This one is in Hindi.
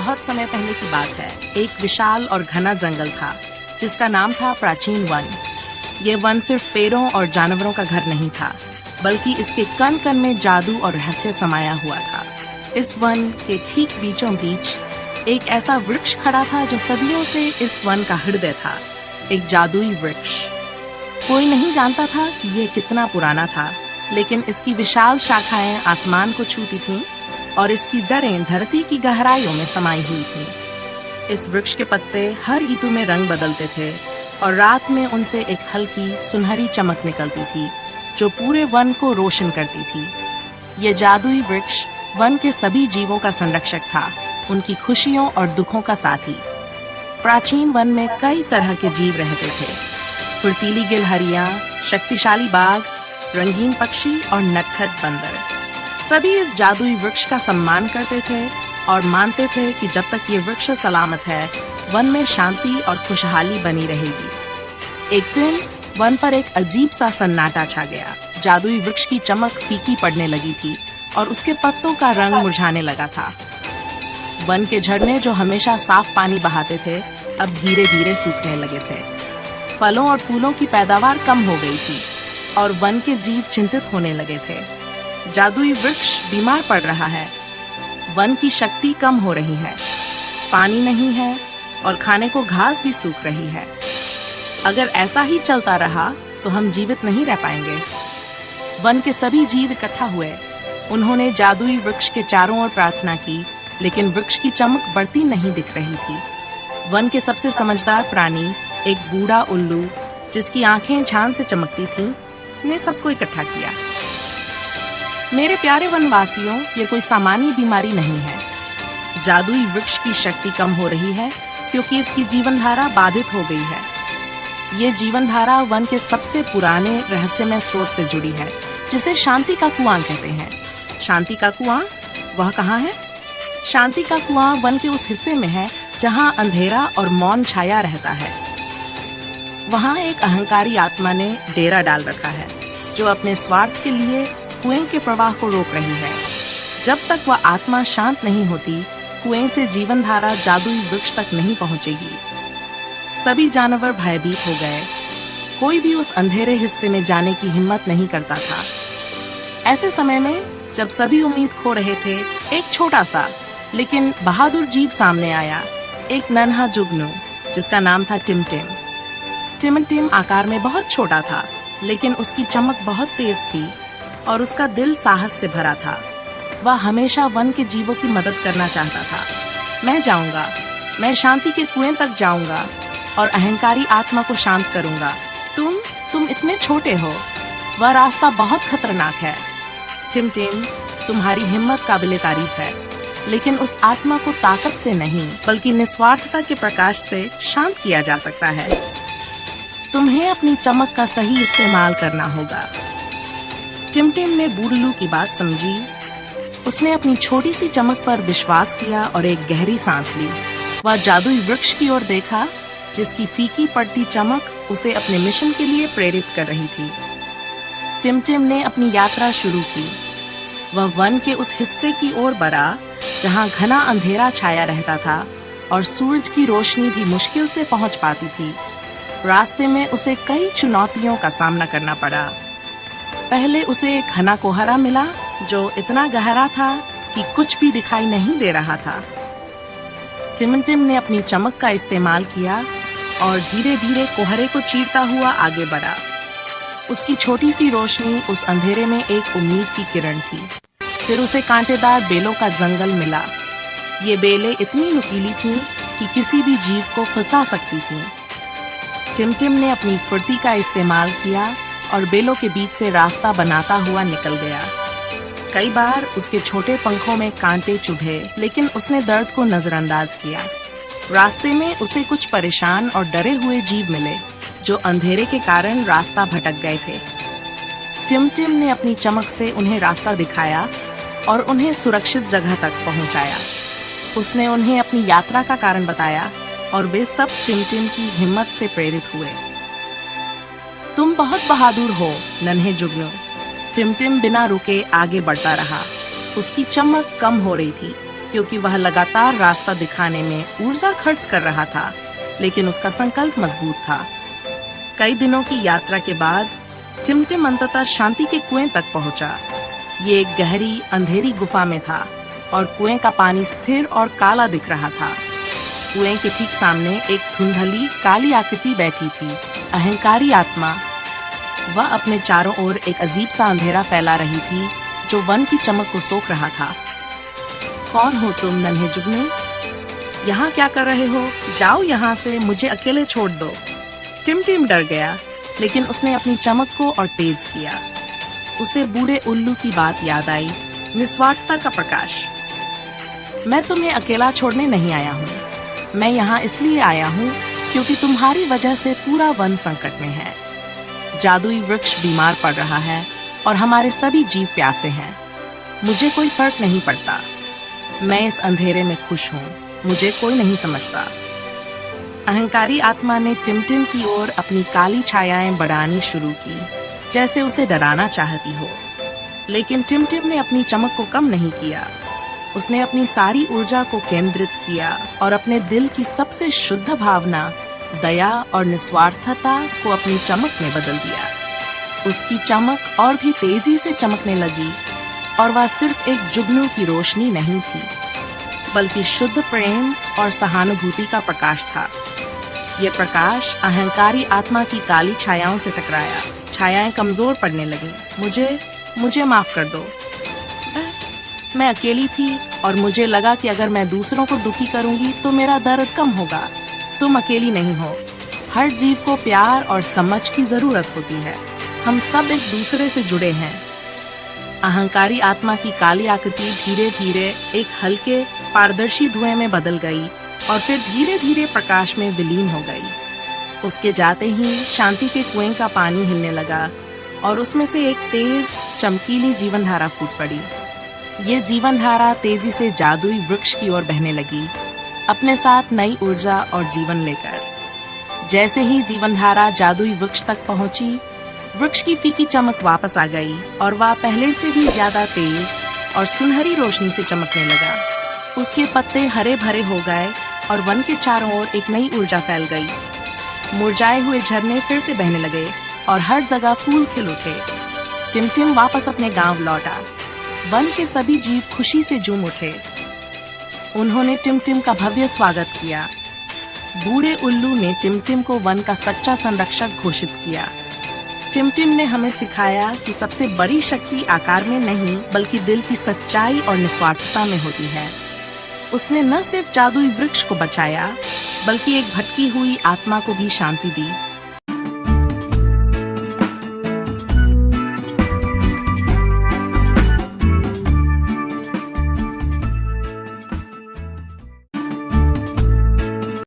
बहुत समय पहले की बात है। एक विशाल और घना जंगल था जिसका नाम था प्राचीन वन। ये वन सिर्फ पेड़ों और जानवरों का घर नहीं था, बल्कि इसके कण कण में जादू और रहस्य समाया हुआ था। इस वन के ठीक बीचों बीच एक ऐसा वृक्ष खड़ा था जो सदियों से इस वन का हृदय था, एक जादुई वृक्ष। कोई नहीं जानता था कि ये कितना पुराना था, लेकिन इसकी विशाल शाखाएं आसमान को छूती थीं और इसकी जड़ें धरती की गहराइयों में समाई हुई थीं। इस वृक्ष के पत्ते हर ऋतु में रंग बदलते थे और रात में उनसे एक हल्की सुनहरी चमक निकलती थी जो पूरे वन को रोशन करती थी। ये जादुई वृक्ष वन के सभी जीवों का संरक्षक था, उनकी खुशियों और दुखों का साथी। प्राचीन वन में कई तरह के जीव रहते थे, फुर्तीली गिलहरियां, शक्तिशाली बाघ, रंगीन पक्षी और नटखट बंदर। सभी इस जादुई वृक्ष का सम्मान करते थे और मानते थे कि जब तक ये वृक्ष सलामत है, वन में शांति और खुशहाली बनी रहेगी। एक दिन वन पर एक अजीब सा सन्नाटा छा गया। जादुई वृक्ष की चमक फीकी पड़ने लगी थी और उसके पत्तों का रंग मुरझाने लगा था। वन के झरने जो हमेशा साफ पानी बहाते थे, अब धीरे धीरे सूखने लगे थे। फलों और फूलों की पैदावार कम हो गई थी और वन के जीव चिंतित होने लगे थे। जादुई वृक्ष बीमार पड़ रहा है, वन की शक्ति कम हो रही है, पानी नहीं है और खाने को घास भी सूख रही है। अगर ऐसा ही चलता रहा तो हम जीवित नहीं रह पाएंगे। वन के सभी जीव इकट्ठा हुए। उन्होंने जादुई वृक्ष के चारों ओर प्रार्थना की, लेकिन वृक्ष की चमक बढ़ती नहीं दिख रही थी। वन के सबसे समझदार प्राणी, एक बूढ़ा उल्लू जिसकी आंखें चांद से चमकती थीं, ने सबको इकट्ठा किया। मेरे प्यारे वनवासियों, ये कोई सामान्य बीमारी नहीं है। जादुई वृक्ष की शक्ति कम हो रही है क्योंकि इसकी जीवन धारा बाधित हो गई है। ये जीवन धारा वन के सबसे पुराने रहस्यमय स्रोत से जुड़ी है, जिसे शांति का कुआं कहते हैं। शांति का कुआं वह कहाँ है? शांति का कुआं वन के उस हिस्से में है जहां अंधेरा और मौन छाया रहता है। वहां एक अहंकारी आत्मा ने डेरा डाल रखा है, जो अपने स्वार्थ के लिए कुएं के प्रवाह को रोक रही है। जब तक वह आत्मा शांत नहीं होती, कुएं से जीवन धारा जादुई वृक्ष तक नहीं पहुंचेगी। सभी जानवर भयभीत हो गए। कोई भी उस अंधेरे हिस्से में जाने की हिम्मत नहीं करता था। ऐसे समय में जब सभी उम्मीद खो रहे थे, एक छोटा सा लेकिन बहादुर जीव सामने आया। एक नन्हा जुगनू जिसका नाम था टिमटिम। टिमटिम आकार में बहुत छोटा था, लेकिन उसकी चमक बहुत तेज थी और उसका दिल साहस से भरा था। वह हमेशा वन के जीवों की मदद करना चाहता था। मैं जाऊंगा, मैं शांति के कुएं तक जाऊंगा और अहंकारी आत्मा को शांत करूंगा। तुम इतने छोटे हो, वह रास्ता बहुत खतरनाक है। टिमटिम, तुम्हारी हिम्मत काबिले तारीफ है, लेकिन उस आत्मा को ताकत से नहीं, बल्कि निस्वार्थता के प्रकाश से शांत किया जा सकता है। तुम्हें अपनी चमक का सही इस्तेमाल करना होगा। टिमटिम ने बूढ़लू की बात समझी। उसने अपनी छोटी सी चमक पर विश्वास किया और एक गहरी सांस ली। वह जादुई वृक्ष की ओर देखा, जिसकी फीकी पड़ती चमक उसे अपने मिशन के लिए प्रेरित कर रही थी। टिमटिम ने अपनी यात्रा शुरू की। वह वन के उस हिस्से की ओर बढ़ा जहां घना अंधेरा छाया रहता था और सूरज की रोशनी भी मुश्किल से पहुंच पाती थी। रास्ते में उसे कई चुनौतियों का सामना करना पड़ा। पहले उसे एक घना कोहरा मिला जो इतना गहरा था कि कुछ भी दिखाई नहीं दे रहा था। टिमटिम ने अपनी चमक का इस्तेमाल किया और धीरे धीरे कोहरे को चीरता हुआ आगे बढ़ा। उसकी छोटी सी रोशनी उस अंधेरे में एक उम्मीद की किरण थी। फिर उसे कांटेदार बेलों का जंगल मिला। ये बेलें इतनी नुकीली थीं कि किसी भी जीव को फंसा सकती थीं। टिमटिम ने अपनी फुर्ती का इस्तेमाल किया और बेलों के बीच से रास्ता बनाता हुआ निकल गया। कई बार उसके छोटे पंखों में कांटे चुभे, लेकिन उसने दर्द को नजरअंदाज किया। रास्ते में उसे कुछ परेशान और डरे हुए जीव मिले जो अंधेरे के कारण रास्ता भटक गए थे। टिमटिम ने अपनी चमक से उन्हें रास्ता दिखाया और उन्हें सुरक्षित जगह तक पहुंचाया। उसने उन्हें अपनी यात्रा का कारण बताया और वे सब टिमटिम की हिम्मत से प्रेरित हुए। तुम बहुत बहादुर हो, नन्हे जुगनू। टिमटिम बिना रुके आगे बढ़ता रहा। उसकी चमक कम हो रही थी, क्योंकि वह लगातार रास्ता दिखाने में ऊर्जा खर्च कर रहा था, लेकिन उसका संकल्प मजबूत था। कई दिनों की यात्रा के बाद टिमटिम अंततः शांति के कुएं तक पहुंचा। ये एक गहरी अंधेरी गुफा में था और कुएं का पानी स्थिर और काला दिख रहा था। कुएं के ठीक सामने एक धुंधली काली आकृति बैठी थी, अहंकारी आत्मा। वह अपने चारों ओर एक अजीब सा अंधेरा फैला रही थी जो वन की चमक को सोख रहा था। कौन हो तुम नन्हे जुगनू? यहाँ क्या कर रहे हो? जाओ यहाँ से, मुझे अकेले छोड़ दो। टिमटिम डर गया, लेकिन उसने अपनी चमक को और तेज किया। उसे बूढ़े उल्लू की बात याद आई, निस्वार्थता का प्रकाश। मैं तुम्हें अकेला छोड़ने नहीं आया हूँ। मैं यहाँ इसलिए आया हूँ क्योंकि तुम्हारी वजह से पूरा वन संकट में है। जादुई वृक्ष बीमार पड़ रहा है और हमारे सभी जीव प्यासे हैं। मुझे कोई फर्क नहीं पड़ता। मैं इस अंधेरे में खुश हूँ। मुझे कोई नहीं समझता। अहंकारी आत्मा ने टिमटिम की ओर अपनी काली छायाएं बढ़ानी शुरू की, जैसे उसे डराना चाहती हो। लेकिन टिमटिम ने अपनी चमक को कम नहीं किया। उसने अपनी सारी ऊर्जा को केंद्रित किया और अपने दिल की सबसे शुद्ध भावना, दया और निस्वार्थता को अपनी चमक में बदल दिया। उसकी चमक और भी तेजी से चमकने लगी और वह सिर्फ एक जुगनू की रोशनी नहीं थी, बल्कि शुद्ध प्रेम और सहानुभूति का प्रकाश था। ये प्रकाश अहंकारी आत्मा की काली छायाओं से टकराया। छायाएं कमजोर पड़ने लगीं। मुझे माफ कर दो। मैं अकेली थी और मुझे लगा कि अगर मैं दूसरों को दुखी करूंगी तो मेरा दर्द कम होगा। तुम अकेली नहीं हो। हर जीव को प्यार और समझ की जरूरत होती है। हम सब एक दूसरे से जुड़े हैं। अहंकारी आत्मा की काली आकृति धीरे धीरे एक हल्के पारदर्शी धुएं में बदल गई और फिर धीरे धीरे प्रकाश में विलीन हो गई। उसके जाते ही शांति के कुएं का पानी हिलने लगा और उसमें से एक तेज चमकीली जीवन धारा फूट पड़ी। ये जीवन धारा तेजी से जादुई वृक्ष की ओर बहने लगी, अपने साथ नई ऊर्जा और जीवन लेकर। जैसे ही जीवन धारा जादुई वृक्ष तक पहुंची, वृक्ष की फीकी चमक वापस आ गई और वह पहले से भी ज्यादा तेज और सुनहरी रोशनी से चमकने लगा। उसके पत्ते हरे भरे हो गए और वन के चारों ओर एक नई ऊर्जा फैल गई। मुरझाए हुए झरने फिर से बहने लगे और हर जगह फूल खिल उठे। टिमटिम वापस अपने गांव लौटा। वन के सभी जीव खुशी से झूम उठे। उन्होंने टिमटिम का भव्य स्वागत किया। बूढ़े उल्लू ने टिमटिम को वन का सच्चा संरक्षक घोषित किया। टिमटिम ने हमें सिखाया कि सबसे बड़ी शक्ति आकार में नहीं, बल्कि दिल की सच्चाई और निस्वार्थता में होती है। उसने न सिर्फ जादुई वृक्ष को बचाया, बल्कि एक भटकी हुई आत्मा को भी शांति दी।